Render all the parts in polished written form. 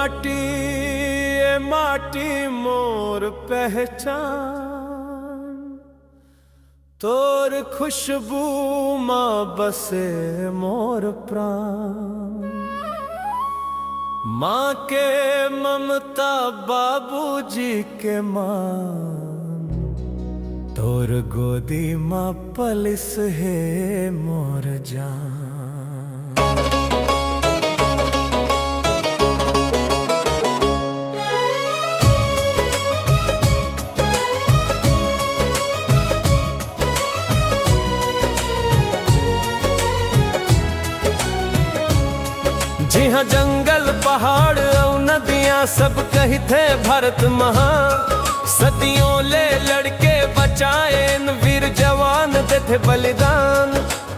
माटी ये माटी मोर पहचान, तोर खुशबू माँ बसे मोर प्राण। माँ के ममता बाबूजी के मान, तोर गोदी माँ पलिस है मोर जान। जी हाँ, जंगल पहाड़ और नदियाँ सब कही थे भारत महान। सदियों ले लड़के बचाए वीर जवान देते बलिदान।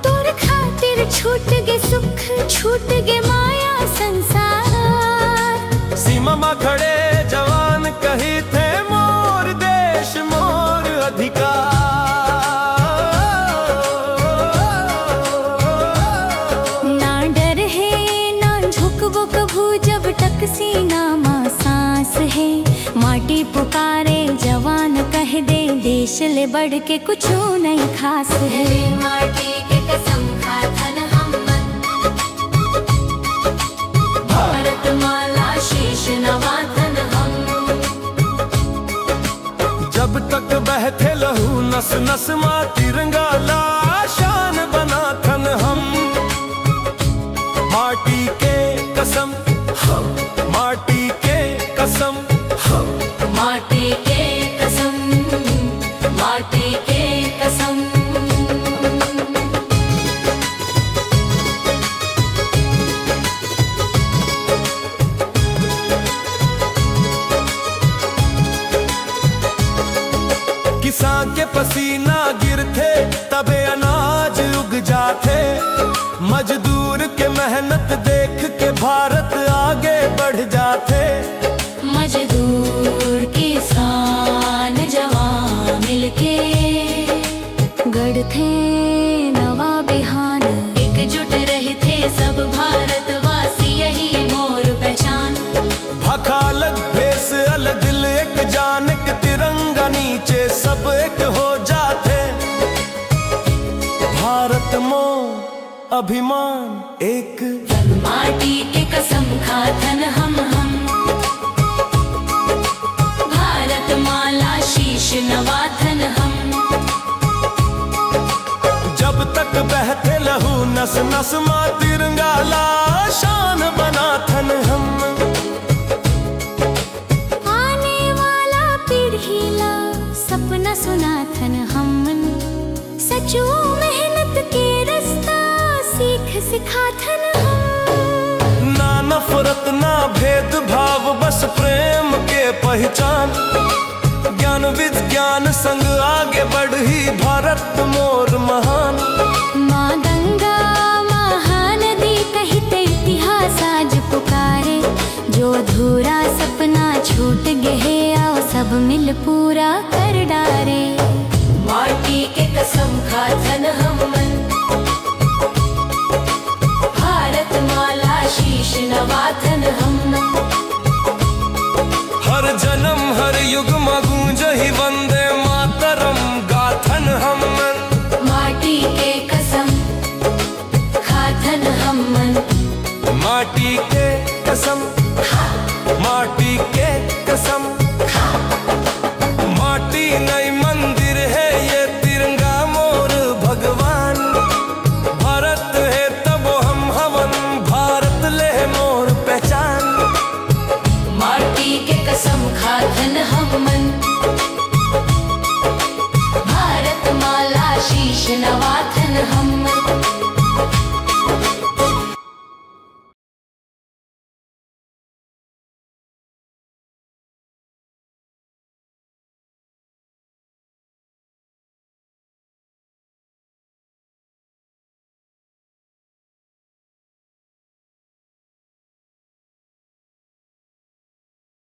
तोर खातिर छूट गे सुख, छूट गे माया संसार। सीमा में खड़े जवान कही थे मोर देश मोर अधिकार। जब तक सीना माँ सांस है, माटी पुकारे जवान कह दे देश ले बढ़ के कुछ नहीं खास है। माटी के कसम खाथन हमन, भारत माला शीश नवाथन हम। जब तक बहते लहू नस नस माँ तिरंगा ला शान बनाथन हम। माटी के कसम माटी के कसम, माटी के कसम, माटी के कसम। किसान के पसीना गिरते तबे अनाज उग जाते। मजदूर के मेहनत देख के भारत आगे बढ़ जाते। मजदूर किसान जवान मिलके गढ़ते नवा बिहान। एकजुट रहते सब भारतवासी, यही मोर पहचान। भखा अलग भेस अलग दिल एक जान के तिरंगा नीचे सब एक हो जाते। भारत मोर अभिमान एक। माटी के कसम खाथन हम, भारत माला शीश नवाथन हम। जब तक बहते लहू नस नस माँ तिरंगा ला शान बनाथन हम। आने वाला पीढ़ी ला सपना सुनाथन हमन। सचो मेहनत के रास्ता सीख सिखाथन हम। ना नफरत ना भेदभाव बस प्रेम के पहचान। ज्ञान विज्ञान संग आगे बढ़ी भारत मोर महान। माँ गंगा महानदी कहते इतिहास आज पुकारे। जो अधूरा सपना छूट गए आओ सब मिल पूरा कर डारे। माटी के कसम खाथन हमन, भारत माला शीश नवाथन हम। हर जन्म हर युग में गूंजहि वंदे मातरम गाथन हम। माटी के कसम खाथन हमन, माटी के कसम माटी के कसम। माटी नहीं मंदिर है ये तिरंगा मोर भगवान। भारत है तब हम हवन, भारत ले मोर पहचान। माटी के कसम खाथन हमन, भारत माला शीश नवाथन हमन।